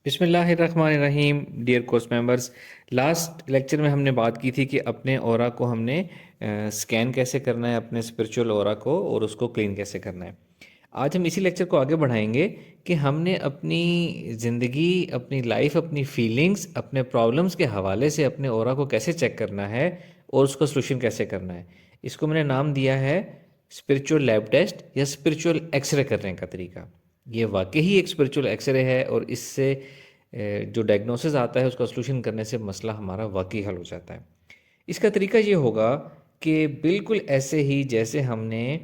بسم اللہ الرحمن الرحیم dear course members, last lecture میں ہم نے بات کی تھی کہ اپنے اورا کو ہم نے سکین کیسے کرنا ہے، اپنے اسپرچول اورا کو، اور اس کو کلین کیسے کرنا ہے۔ آج ہم اسی لیکچر کو آگے بڑھائیں گے کہ ہم نے اپنی زندگی، اپنی لائف، اپنی فیلنگز، اپنے پرابلمز کے حوالے سے اپنے اورا کو کیسے چیک کرنا ہے اور اس کو سلوشن کیسے کرنا ہے۔ اس کو میں نے نام دیا ہے اسپرچول لیب ٹیسٹ یا اسپرچول ایکس رے کرنے کا طریقہ۔ یہ واقعی ایک اسپرچول ایکس رے ہے، اور اس سے جو ڈائگنوسس آتا ہے اس کا سلوشن کرنے سے مسئلہ ہمارا واقعی حل ہو جاتا ہے۔ اس کا طریقہ یہ ہوگا کہ بالکل ایسے ہی جیسے ہم نے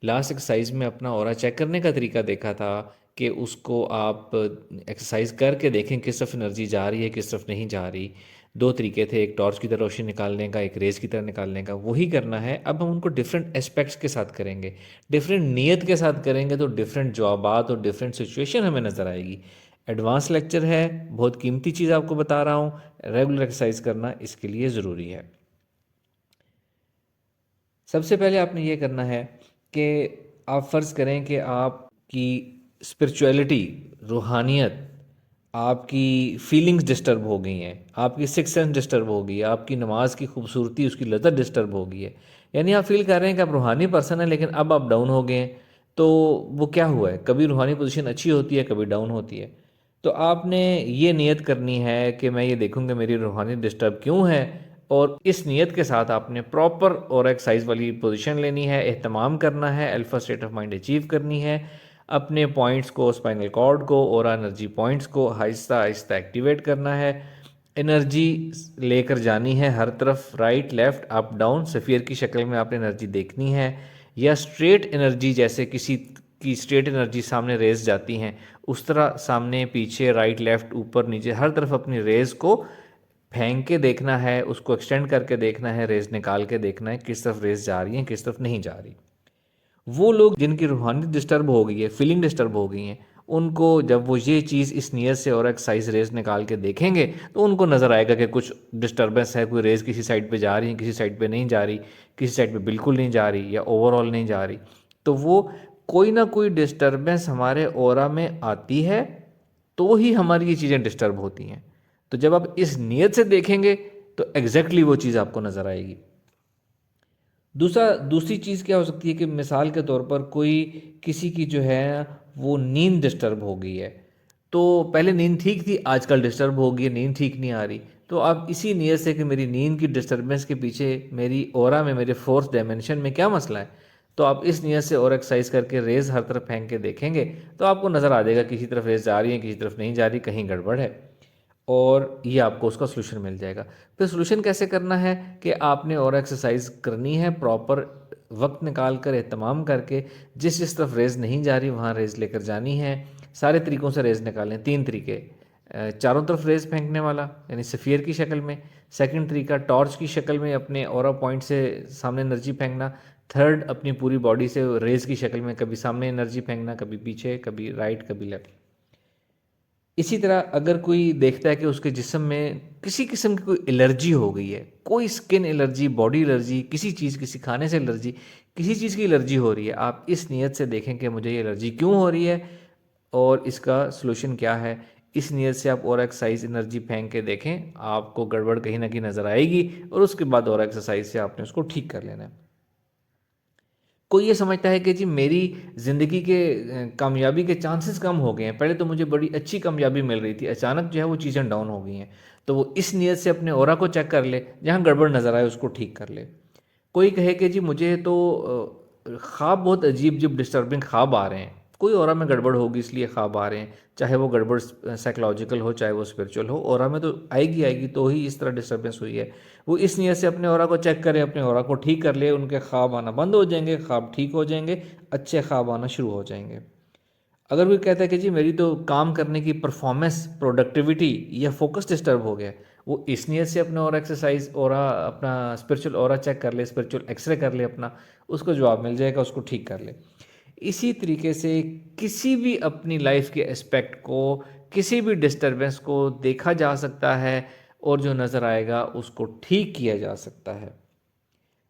لاسٹ ایکسرسائز میں اپنا اورا چیک کرنے کا طریقہ دیکھا تھا کہ اس کو آپ ایکسرسائز کر کے دیکھیں کس طرف انرجی جا رہی ہے، کس طرف نہیں جا رہی۔ دو طریقے تھے، ایک ٹارچ کی طرح روشنی نکالنے کا، ایک ریز کی طرح نکالنے کا، وہی کرنا ہے۔ اب ہم ان کو ڈفرینٹ اسپیکٹس کے ساتھ کریں گے، ڈفرینٹ نیت کے ساتھ کریں گے، تو ڈفرینٹ جوابات اور ڈفرینٹ سچویشن ہمیں نظر آئے گی۔ ایڈوانس لیکچر ہے، بہت قیمتی چیز آپ کو بتا رہا ہوں، ریگولر ایکسرسائز کرنا اس کے لیے ضروری ہے۔ سب سے پہلے آپ نے یہ کرنا ہے کہ آپ فرض کریں کہ آپ کی اسپرچویلٹی، روحانیت، آپ کی فیلنگز ڈسٹرب ہو گئی ہیں، آپ کی سکس سینس ڈسٹرب ہو گئی ہے، آپ کی نماز کی خوبصورتی، اس کی لذت ڈسٹرب ہو گئی ہے، یعنی آپ فیل کر رہے ہیں کہ آپ روحانی پرسن ہیں لیکن اب آپ ڈاؤن ہو گئے ہیں۔ تو وہ کیا ہوا ہے؟ کبھی روحانی پوزیشن اچھی ہوتی ہے، کبھی ڈاؤن ہوتی ہے۔ تو آپ نے یہ نیت کرنی ہے کہ میں یہ دیکھوں کہ میری روحانی ڈسٹرب کیوں ہے، اور اس نیت کے ساتھ آپ نے پراپر اور ایکسرسائز والی پوزیشن لینی ہے، اہتمام کرنا ہے، alpha state of mind achieve کرنی ہے، اپنے پوائنٹس کو، اسپائنل کارڈ کو اور انرجی پوائنٹس کو آہستہ آہستہ ایکٹیویٹ کرنا ہے۔ انرجی لے کر جانی ہے ہر طرف، رائٹ لیفٹ اپ ڈاؤن، سفیر کی شکل میں آپ نے انرجی دیکھنی ہے، یا اسٹریٹ انرجی، جیسے کسی کی اسٹریٹ انرجی سامنے ریز جاتی ہیں اس طرح سامنے پیچھے رائٹ لیفٹ اوپر نیچے ہر طرف اپنی ریز کو پھینک کے دیکھنا ہے، اس کو ایکسٹینڈ کر کے دیکھنا ہے، ریز نکال کے دیکھنا ہے کس طرف ریز جا رہی ہیں، کس طرف نہیں جا رہی۔ وہ لوگ جن کی روحانی ڈسٹرب ہو گئی ہے، فیلنگ ڈسٹرب ہو گئی ہیں، ان کو جب وہ یہ چیز اس نیت سے اور ایکسرسائز ریز نکال کے دیکھیں گے تو ان کو نظر آئے گا کہ کچھ ڈسٹربنس ہے، کوئی ریز کسی سائڈ پہ جا رہی ہے، کسی سائڈ پہ نہیں جا رہی، کسی سائڈ پہ بالکل نہیں جا رہی، یا اوور آل نہیں جا رہی۔ تو وہ کوئی نہ کوئی ڈسٹربنس ہمارے اورا میں آتی ہے تو ہی ہماری یہ چیزیں ڈسٹرب ہوتی ہیں۔ تو جب آپ اس نیت سے دیکھیں گے تو ایگزیکٹلی وہ چیز آپ کو نظر آئے گی۔ دوسری چیز کیا ہو سکتی ہے کہ مثال کے طور پر کوئی کسی کی جو ہے وہ نیند ڈسٹرب ہو گئی ہے، تو پہلے نیند ٹھیک تھی، آج کل ڈسٹرب ہو گئی ہے، نیند ٹھیک نہیں آ رہی، تو آپ اسی نیت سے کہ میری نیند کی ڈسٹربنس کے پیچھے میری اورا میں، میرے فورتھ ڈائمنشن میں کیا مسئلہ ہے، تو آپ اس نیت سے اور ایکسرسائز کر کے ریز ہر طرف پھینک کے دیکھیں گے تو آپ کو نظر آ جائے گا کسی طرف ریز جا رہی ہے، کسی طرف نہیں جا رہی، کہیں گڑبڑ ہے، اور یہ آپ کو اس کا سلوشن مل جائے گا۔ پھر سلوشن کیسے کرنا ہے کہ آپ نے اور ایکسرسائز کرنی ہے، پراپر وقت نکال کر، اہتمام کر کے، جس طرف ریز نہیں جا رہی وہاں ریز لے کر جانی ہے۔ سارے طریقوں سے ریز نکالیں، 3 طریقے: چاروں طرف ریز پھینکنے والا یعنی سفیر کی شکل میں، سیکنڈ طریقہ ٹارچ کی شکل میں اپنے اورا پوائنٹ سے سامنے انرجی پھینکنا، تھرڈ اپنی پوری باڈی سے ریز کی شکل میں کبھی سامنے انرجی پھینکنا، کبھی پیچھے، کبھی رائٹ، کبھی لیفٹ۔ اسی طرح اگر کوئی دیکھتا ہے کہ اس کے جسم میں کسی قسم کی کوئی الرجی ہو گئی ہے، کوئی سکن الرجی، باڈی الرجی، کسی چیز، کسی کھانے سے الرجی، کسی چیز کی الرجی ہو رہی ہے، آپ اس نیت سے دیکھیں کہ مجھے یہ الرجی کیوں ہو رہی ہے اور اس کا سلوشن کیا ہے۔ اس نیت سے آپ اور ایکسرسائز انرجی پھینک کے دیکھیں، آپ کو گڑبڑ کہیں نہ کہیں نظر آئے گی، اور اس کے بعد اور ایکسرسائز سے آپ نے اس کو ٹھیک کر لینا ہے۔ کوئی یہ سمجھتا ہے کہ جی میری زندگی کے کامیابی کے چانسز کم ہو گئے ہیں، پہلے تو مجھے بڑی اچھی کامیابی مل رہی تھی، اچانک جو ہے وہ چیزیں ڈاؤن ہو گئی ہیں، تو وہ اس نیت سے اپنے اورا کو چیک کر لے، جہاں گڑبڑ نظر آئے اس کو ٹھیک کر لے۔ کوئی کہے کہ جی مجھے تو خواب بہت عجیب عجیب ڈسٹربنگ خواب آ رہے ہیں، کوئی اورا میں گڑبڑ ہوگی اس لیے خواب آ رہے ہیں، چاہے وہ گڑبڑ سائیکلوجیکل ہو چاہے وہ اسپرچول ہو، اورا میں تو آئے گی تو ہی اس طرح ڈسٹربنس ہوئی ہے۔ وہ اس نیت سے اپنے اورا کو چیک کرے، اپنے اورا کو ٹھیک کر لے، ان کے خواب آنا بند ہو جائیں گے، خواب ٹھیک ہو جائیں گے، اچھے خواب آنا شروع ہو جائیں گے۔ اگر کوئی کہتا ہے کہ جی میری تو کام کرنے کی پرفارمنس، پروڈکٹیوٹی یا فوکس ڈسٹرب ہو گیا، وہ اس نیت سے اپنا اور ایکسرسائز اورا، اپنا اسپرچول اورا چیک کر لے، اسپرچول ایکس رے کر لے اپنا، اس کو جواب مل جائے گا، اس کو ٹھیک کر لے۔ اسی طریقے سے کسی بھی اپنی لائف کے اسپیکٹ کو، کسی بھی ڈسٹربنس کو دیکھا جا سکتا ہے، اور جو نظر آئے گا اس کو ٹھیک کیا جا سکتا ہے۔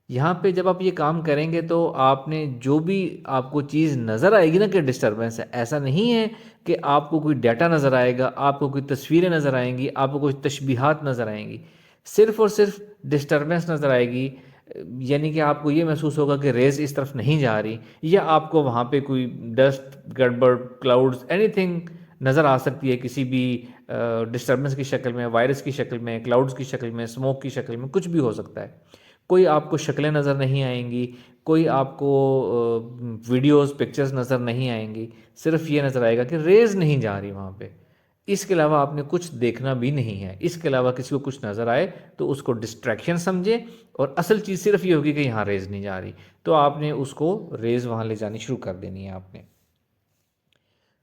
یہاں پہ جب آپ یہ کام کریں گے تو آپ نے جو بھی آپ کو چیز نظر آئے گی نا کہ ڈسٹربنس ہے، ایسا نہیں ہے کہ آپ کو کوئی ڈیٹا نظر آئے گا، آپ کو کوئی تصویریں نظر آئیں گی، آپ کو کوئی تشبیہات نظر آئیں گی، صرف اور صرف ڈسٹربنس نظر آئے گی. یعنی کہ آپ کو یہ محسوس ہوگا کہ ریز اس طرف نہیں جا رہی، یا آپ کو وہاں پہ کوئی ڈسٹ، گڑبڑ، کلاؤڈز، اینی تھنگ نظر آ سکتی ہے کسی بھی ڈسٹربنس کی شکل میں، وائرس کی شکل میں، کلاؤڈز کی شکل میں، اسموک کی شکل میں، کچھ بھی ہو سکتا ہے. کوئی آپ کو شکلیں نظر نہیں آئیں گی، کوئی آپ کو ویڈیوز، پکچرز نظر نہیں آئیں گی، صرف یہ نظر آئے گا کہ ریز نہیں جا رہی وہاں پہ. اس کے علاوہ آپ نے کچھ دیکھنا بھی نہیں ہے. اس کے علاوہ کسی کو کچھ نظر آئے تو اس کو ڈسٹریکشن سمجھے، اور اصل چیز صرف یہ ہوگی کہ یہاں ریز نہیں جا رہی، تو آپ نے اس کو ریز وہاں لے جانی شروع کر دینی ہے. آپ نے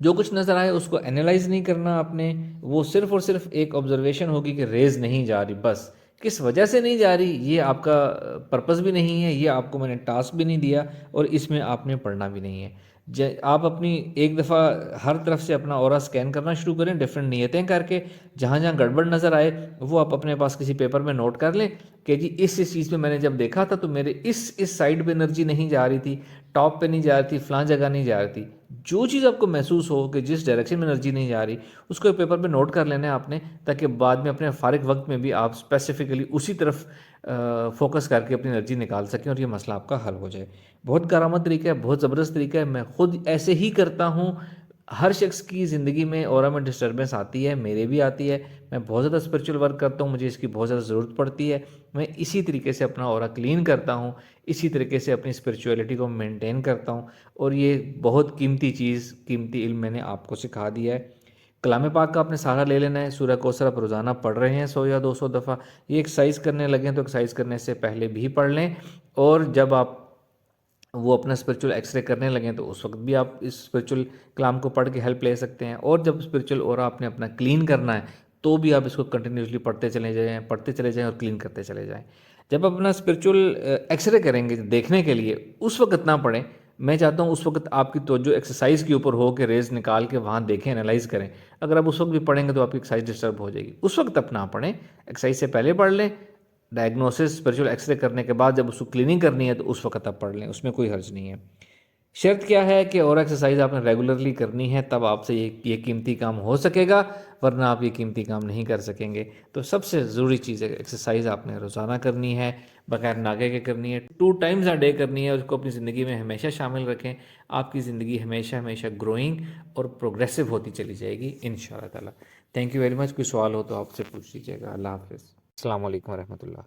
جو کچھ نظر آئے اس کو انالائز نہیں کرنا آپ نے، وہ صرف اور صرف ایک آبزرویشن ہوگی کہ ریز نہیں جا رہی، بس کس وجہ سے نہیں جا رہی یہ آپ کا پرپس بھی نہیں ہے، یہ آپ کو میں نے ٹاسک بھی نہیں دیا، اور اس میں آپ نے پڑھنا بھی نہیں ہے. آپ اپنی ایک دفعہ ہر طرف سے اپنا اورا سکین کرنا شروع کریں، ڈفرینٹ نیتیں کر کے، جہاں جہاں گڑبڑ نظر آئے وہ آپ اپنے پاس کسی پیپر میں نوٹ کر لیں کہ جی اس چیز پہ میں نے جب دیکھا تھا تو میرے اس سائڈ پہ انرجی نہیں جا رہی تھی، ٹاپ پہ نہیں جا رہی تھی، فلاں جگہ نہیں جا رہی تھی. جو چیز آپ کو محسوس ہو کہ جس ڈائریکشن میں انرجی نہیں جا رہی، اس کو ایک پیپر پہ نوٹ کر لینا ہے آپ نے، تاکہ بعد میں اپنے فارغ وقت میں بھی آپ اسپیسیفکلی اسی طرف فوکس کر کے اپنی انرجی نکال سکیں اور یہ مسئلہ آپ کا حل ہو جائے. بہت کارآمد طریقہ ہے، بہت زبردست طریقہ ہے. میں خود ایسے ہی کرتا ہوں. ہر شخص کی زندگی میں اورا میں ڈسٹربنس آتی ہے، میرے بھی آتی ہے. میں بہت زیادہ اسپرچول ورک کرتا ہوں، مجھے اس کی بہت زیادہ ضرورت پڑتی ہے. میں اسی طریقے سے اپنا اورا کلین کرتا ہوں، اسی طریقے سے اپنی اسپرچولیٹی کو مینٹین کرتا ہوں. اور یہ بہت قیمتی چیز، قیمتی علم میں نے آپ کو سکھا دیا ہے. کلام پاک کا آپ نے سہارا لے لینا ہے. سورہ کوثر آپ روزانہ پڑھ رہے ہیں 100 یا 200 دفعہ. یہ ایکسرسائز کرنے لگیں تو ایکسرسائز کرنے سے پہلے بھی پڑھ لیں، اور جب آپ وہ اپنا اسپرچول ایکس رے کرنے لگیں تو اس وقت بھی آپ اس اسپرچول کلام کو پڑھ کے ہیلپ لے سکتے ہیں. اور جب اسپرچول اورا آپ نے اپنا کلین کرنا ہے تو بھی آپ اس کو کنٹینیوسلی پڑھتے چلے جائیں اور کلین کرتے چلے جائیں. جب آپ اپنا اسپرچول ایکس رے کریں گے دیکھنے کے لیے، اس وقت نہ پڑھیں. میں چاہتا ہوں اس وقت آپ کی توجہ ایکسرسائز کے اوپر ہو کہ ریز نکال کے وہاں دیکھیں، انالائز کریں. اگر آپ اس وقت بھی پڑھیں گے تو آپ کی ایکسرسائز ڈسٹرب ہو جائے گی. اس وقت اپنا نہ پڑھیں، ایکسرسائز سے پہلے پڑھ لیں. ڈائگنوسس اسپرچول ایکس رے کرنے کے بعد جب اس کو کلیننگ کرنی ہے تو اس وقت آپ پڑھ لیں، اس میں کوئی حرج نہیں ہے. شرط کیا ہے کہ اور ایکسرسائز آپ نے ریگولرلی کرنی ہے، تب آپ سے یہ قیمتی کام ہو سکے گا، ورنہ آپ یہ قیمتی کام نہیں کر سکیں گے. تو سب سے ضروری چیز ہے کہ ایکسرسائز آپ نے روزانہ کرنی ہے، بغیر ناغے کے کرنی ہے، 2 ٹائمز اے ڈے کرنی ہے، اور اس کو اپنی زندگی میں ہمیشہ شامل رکھیں. آپ کی زندگی ہمیشہ ہمیشہ گروئنگ اور پروگریسو ہوتی چلی جائے گی انشاءاللہ تعالی. Thank you very much. کوئی سوال ہو تو آپ سے پوچھ لیجیے گا. اللہ حافظ. السلام علیکم ورحمۃ اللہ.